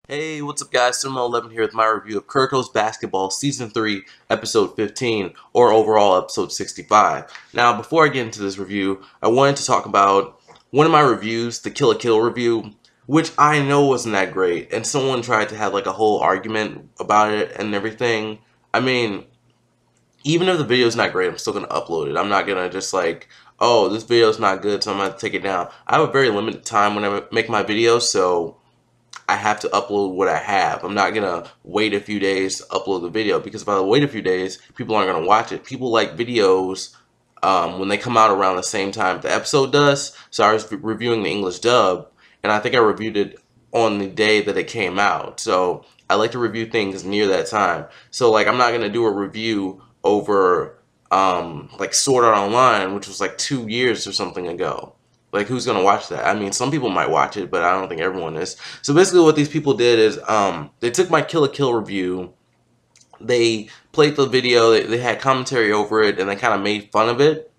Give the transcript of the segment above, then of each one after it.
Hey, what's up guys? Cinema11 here with my review of Kuriko's Basketball Season 3, Episode 15, or overall Episode 65. Now, before I get into this review, I wanted to talk about one of my reviews, the Kill la Kill review, which I know wasn't that great, and someone tried to have like a whole argument about it and everything. I mean, even if the video's not great, I'm still going to upload it. I'm not going to just like, oh, this video's not good, so I'm going to take it down. I have a very limited time when I make my videos, so I have to upload what I have. I'm not gonna wait a few days to upload the video, because if I wait a few days, people aren't gonna watch it. People like videos when they come out around the same time the episode does. So I was reviewing the English dub, and I think I reviewed it on the day that it came out. So I like to review things near that time. So like I'm not gonna do a review over like Sword Art Online, which was like 2 years or something ago. Like, who's gonna watch that? I mean, some people might watch it, but I don't think everyone is. So basically what these people did is they took my Kill la Kill review, they played the video, they had commentary over it, and they kind of made fun of it.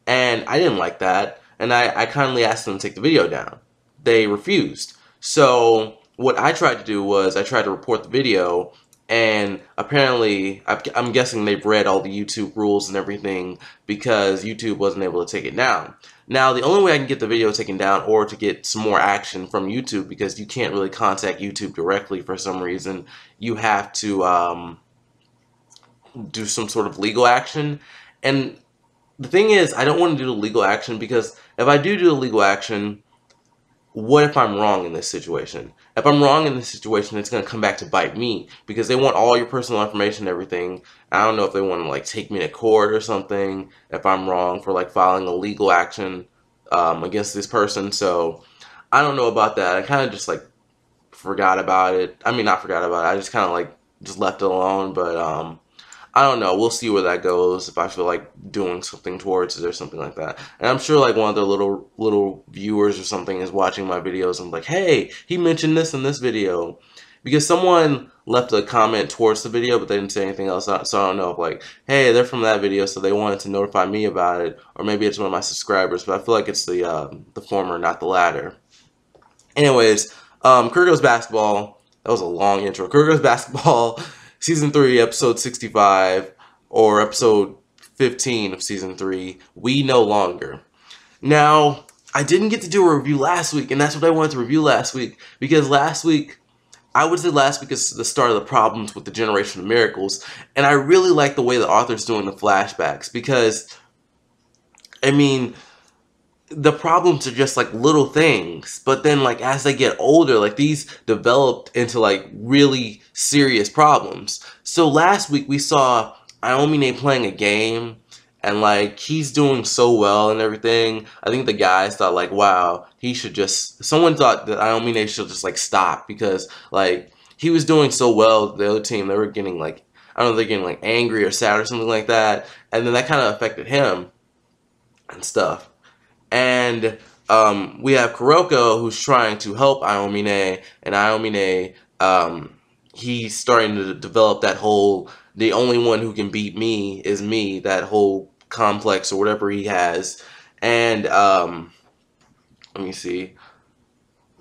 And I didn't like that, and I kindly asked them to take the video down. They refused. So what I tried to do was I tried to report the video, and apparently I'm guessing they've read all the YouTube rules and everything, because YouTube wasn't able to take it down. Now, the only way I can get the video taken down or to get some more action from YouTube, because you can't really contact YouTube directly for some reason, you have to do some sort of legal action. And the thing is, I don't want to do the legal action, because if I do the legal action, what if I'm wrong in this situation? If I'm wrong in this situation, it's going to come back to bite me, because they want all your personal information and everything. I don't know if they want to like take me to court or something if I'm wrong for like filing a legal action against this person. So I don't know about that. I kind of just like forgot about it. I mean, not forgot about it. I just kind of like just left it alone. But I don't know. We'll see where that goes, if I feel like doing something towards it or something like that. And I'm sure like one of the little viewers or something is watching my videos and like, hey, he mentioned this in this video. Because someone left a comment towards the video, but they didn't say anything else. So I don't know if like, hey, they're from that video, so they wanted to notify me about it. Or maybe it's one of my subscribers, but I feel like it's the former, not the latter. Anyways, Kuriko's Basketball. That was a long intro. Kuriko's Basketball, Season 3, Episode 65, or Episode 15 of Season 3, We No Longer. Now, I didn't get to do a review last week, and that's what I wanted to review last week, because last week, I would say last week is the start of the problems with the Generation of Miracles, and I really like the way the author's doing the flashbacks, because, I mean, the problems are just like little things, but then like as they get older, like these developed into like really serious problems. So last week we saw Iomine playing a game, and like he's doing so well and everything. I think the guys thought like, wow, he should just, someone thought that Iomine should just like stop, because like he was doing so well. The other team, they were getting like, I don't know, they're getting like angry or sad or something like that, and then that kind of affected him and stuff. And we have Kuroko, who's trying to help Iomine, and Iomine, he's starting to develop that whole, the only one who can beat me is me, that whole complex or whatever he has. And let me see.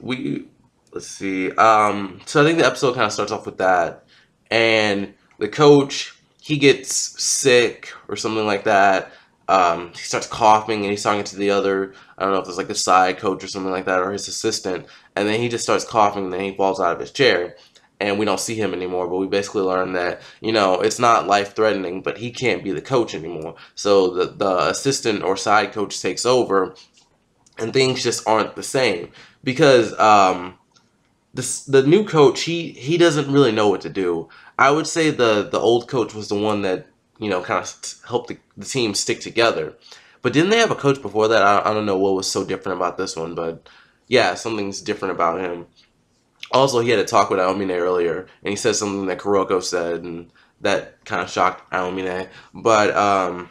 Let's see. So I think the episode kind of starts off with that, and the coach, he gets sick or something like that. He starts coughing, and he's talking to the other, I don't know if there's like a side coach or something like that, or his assistant, and then he just starts coughing, and then he falls out of his chair, and we don't see him anymore. But we basically learn that, you know, it's not life-threatening, but he can't be the coach anymore. So the assistant or side coach takes over, and things just aren't the same, because the new coach, he doesn't really know what to do. I would say the old coach was the one that, you know, kind of helped the team stick together. But didn't they have a coach before that? I don't know what was so different about this one, but yeah, something's different about him. Also, he had a talk with Aomine earlier, and he said something that Kuroko said, and that kind of shocked Aomine. But I'm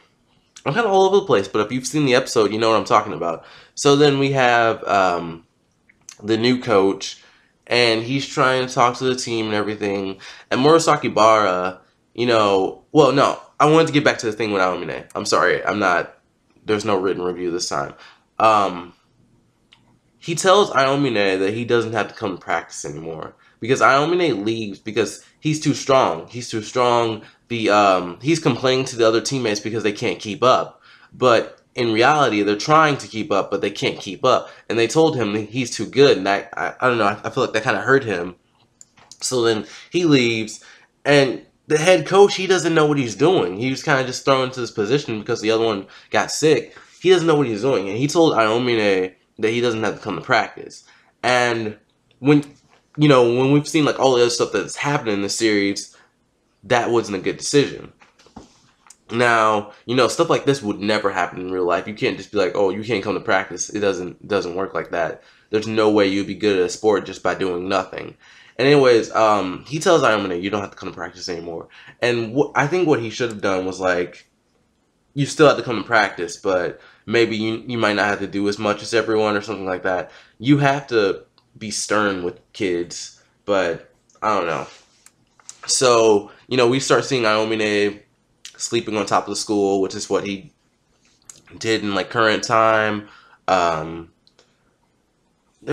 kind of all over the place, but if you've seen the episode, you know what I'm talking about. So then we have the new coach, and he's trying to talk to the team and everything. And Murasaki Bara, you know, well, no, I wanted to get back to the thing with Aomine. I'm sorry, there's no written review this time. He tells Iomine that he doesn't have to come to practice anymore. because Iomine leaves because he's too strong. He's too strong. He's complaining to the other teammates because they can't keep up. But in reality, they're trying to keep up, but they can't keep up. And they told him that he's too good, and I don't know. I feel like that kind of hurt him. So then he leaves, and the head coach, he doesn't know what he's doing. He was kind of just thrown into this position because the other one got sick. He doesn't know what he's doing, and he told Iomine that he doesn't have to come to practice. And when we've seen like all the other stuff that's happened in the series, that wasn't a good decision. Now, stuff like this would never happen in real life. You can't just be like, oh, you can't come to practice. It doesn't work like that. There's no way you'd be good at a sport just by doing nothing. And anyways, he tells Iomine, you don't have to come to practice anymore. And I think what he should have done was like, you still have to come to practice, but maybe you might not have to do as much as everyone or something like that. You have to be stern with kids, but I don't know. So, we start seeing Iomine sleeping on top of the school, which is what he did in like current time. There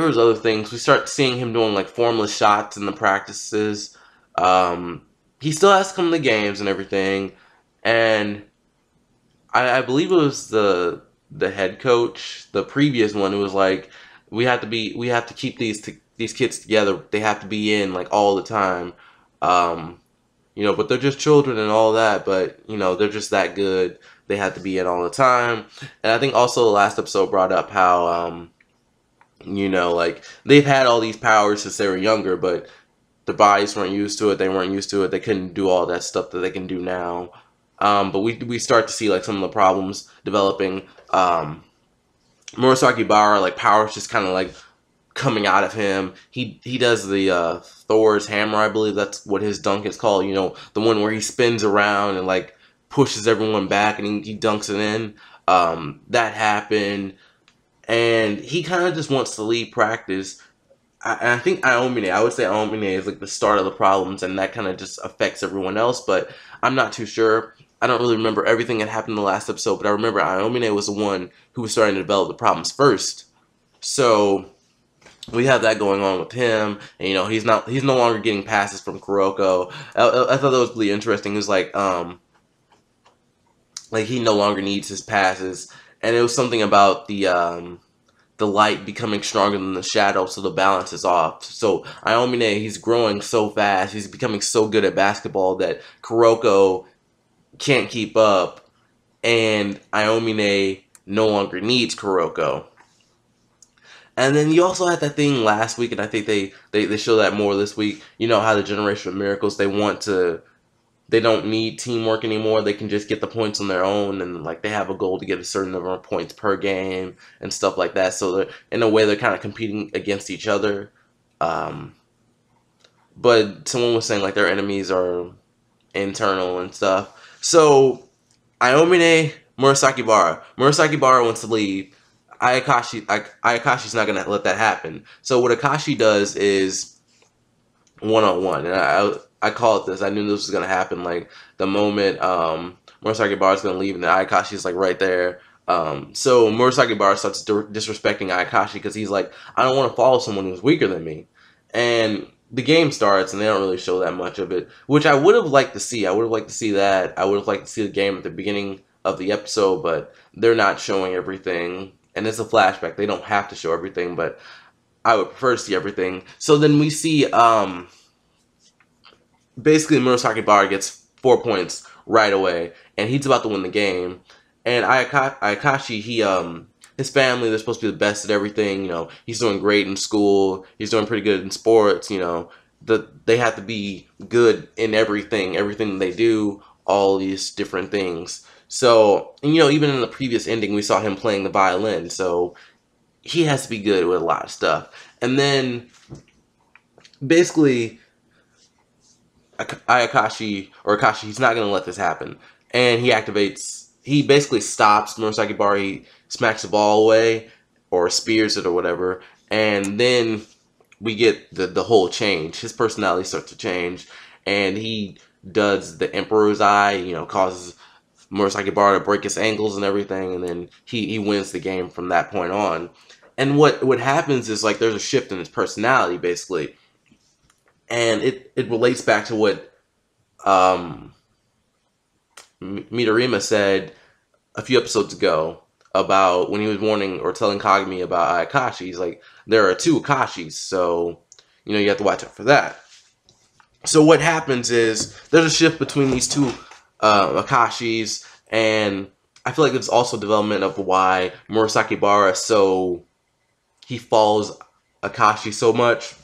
was other things. We start seeing him doing like formless shots in the practices. He still has to come to the games and everything. And I believe it was the head coach, the previous one, who was like, we have to keep these kids together. They have to be in like all the time. But they're just children and all that, but, they're just that good. They have to be in all the time. And I think also the last episode brought up how, like, they've had all these powers since they were younger, but their bodies weren't used to it. They weren't used to it. They couldn't do all that stuff that they can do now. But we start to see, like, some of the problems developing. Murasaki Bara, like, powers just kind of, like, coming out of him. He does the Thor's hammer, I believe that's what his dunk is called. The one where he spins around and like pushes everyone back and he dunks it in. That happened, and he kind of just wants to leave practice. I think I would say Iomine is like the start of the problems, and that kind of just affects everyone else. But I'm not too sure. I don't really remember everything that happened in the last episode, but I remember Iomine was the one who was starting to develop the problems first. So we have that going on with him, and he's no longer getting passes from Kuroko. I thought that was really interesting. It was like he no longer needs his passes, and it was something about the light becoming stronger than the shadow, so the balance is off. So Iomine, he's growing so fast, he's becoming so good at basketball that Kuroko can't keep up, and Iomine no longer needs Kuroko. And then you also had that thing last week, and I think they show that more this week. How the Generation of Miracles, they don't need teamwork anymore. They can just get the points on their own, and like they have a goal to get a certain number of points per game and stuff like that. So they're, in a way, they're kind of competing against each other. But someone was saying like their enemies are internal and stuff. So Iomine, Murasaki Bara. Murasaki Bara wants to leave. Ayakashi's not going to let that happen. So what Akashi does is one-on-one. And I call it this. I knew this was going to happen. Like, the moment Murasaki Bara's going to leave, and then Ayakashi's, like, right there. So Murasaki Bara starts disrespecting Ayakashi because he's like, I don't want to follow someone who's weaker than me. And the game starts, and they don't really show that much of it, which I would have liked to see. I would have liked to see that. I would have liked to see the game at the beginning of the episode, but they're not showing everything. And it's a flashback. They don't have to show everything, but I would prefer to see everything. So then we see, basically Murasaki Bara gets 4 points right away, and he's about to win the game. And Ayakashi, his family, they're supposed to be the best at everything. He's doing great in school. He's doing pretty good in sports. They have to be good in everything they do, all these different things. So, even in the previous ending, we saw him playing the violin. So, he has to be good with a lot of stuff. And then, basically, Akashi, he's not going to let this happen. And he basically stops Murasaki Bara. He smacks the ball away, or spears it, or whatever. And then we get the whole change. His personality starts to change. And he does the Emperor's Eye, causes Murasaki Bara to break his ankles and everything, and then he wins the game from that point on. And what happens is, like, there's a shift in his personality, basically. And it relates back to what Midorima said a few episodes ago about when he was warning or telling Kagami about Akashi. He's like, there are two Akashis, so you have to watch out for that. So what happens is there's a shift between these two Akashis, and I feel like there's also development of why Murasaki Bara he follows Akashi so much.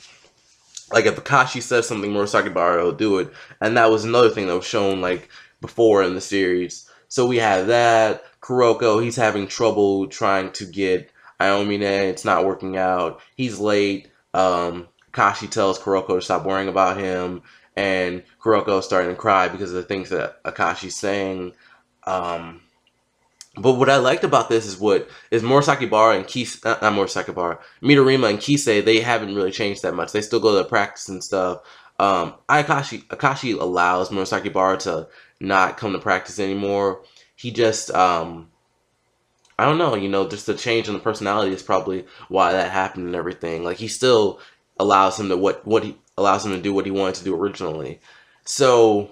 Like if Akashi says something, Murasaki Bara will do it, and that was another thing that was shown like before in the series. So we have that. Kuroko, he's having trouble trying to get Iomine. It's not working out. He's late. Akashi tells Kuroko to stop worrying about him, and Kuroko is starting to cry because of the things that Akashi's saying. But what I liked about this is Murasaki Bara and Kisei, not Murasaki Bara, Midorima and Kisei, they haven't really changed that much. They still go to practice and stuff. Akashi allows Murasaki Bara to not come to practice anymore. He just, I don't know, just the change in the personality is probably why that happened and everything. Like he still allows him to allows him to do what he wanted to do originally. So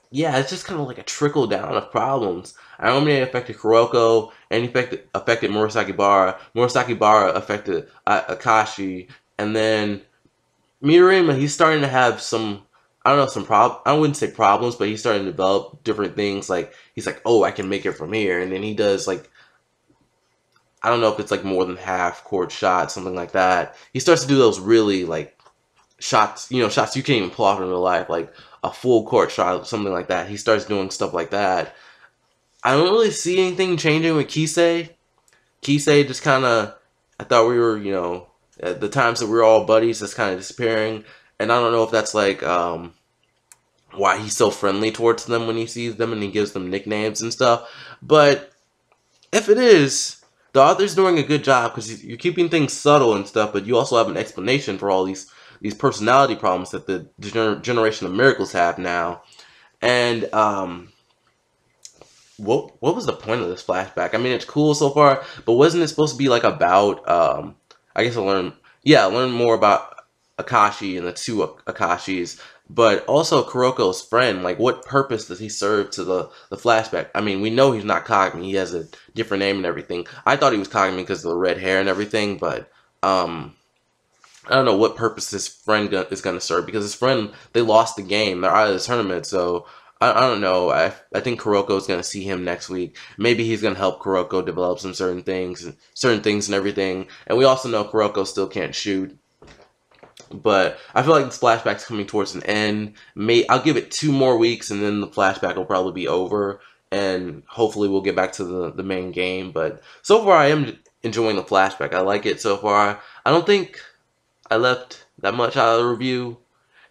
yeah, it's just kind of like a trickle down of problems. Iomine affected Kuroko, and affected Murasaki Bara. Murasaki Bara affected Akashi, and then Midorima, he's starting to have some, I wouldn't say problems, but he's starting to develop different things. Like, he's like, oh, I can make it from here. And then he does, like, I don't know if it's, like, more than half court shots, something like that. He starts to do those really, like, shots, shots you can't even pull off in real life, like a full court shot, something like that. He starts doing stuff like that. I don't really see anything changing with Kisei. Kisei just kind of, I thought we were, at the times that we were all buddies, that's kind of disappearing. And I don't know if that's like why he's so friendly towards them when he sees them and he gives them nicknames and stuff. But if it is, the author's doing a good job because you're keeping things subtle and stuff, but you also have an explanation for all these personality problems that the generation of miracles have now. And what was the point of this flashback? I mean, it's cool so far, but wasn't it supposed to be like about I guess I learn more about Akashi and the two Akashis, but also Kuroko's friend. Like, what purpose does he serve to the flashback? I mean, we know he's not Kagami. He has a different name and everything. I thought he was Kagami because of the red hair and everything, but I don't know what purpose his friend is going to serve, because his friend, they lost the game. They're out of the tournament, so I don't know. I think Kuroko is going to see him next week. Maybe he's going to help Kuroko develop some certain things and everything. And we also know Kuroko still can't shoot. But I feel like this flashback's coming towards an end. I'll give it 2 more weeks, and then the flashback will probably be over. And hopefully we'll get back to the main game. But so far, I am enjoying the flashback. I like it so far. I don't think I left that much out of the review.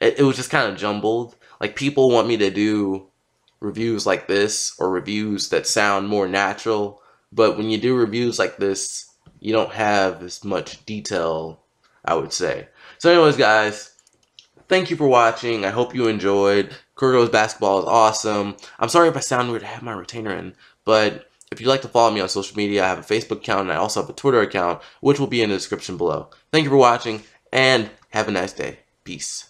It was just kind of jumbled. Like, people want me to do reviews like this, or reviews that sound more natural, but when you do reviews like this, you don't have as much detail, I would say. So anyways, guys, thank you for watching. I hope you enjoyed. Kuroko's basketball is awesome. I'm sorry if I sound weird. I have my retainer in, but if you'd like to follow me on social media, I have a Facebook account, and I also have a Twitter account, which will be in the description below. Thank you for watching, and have a nice day. Peace.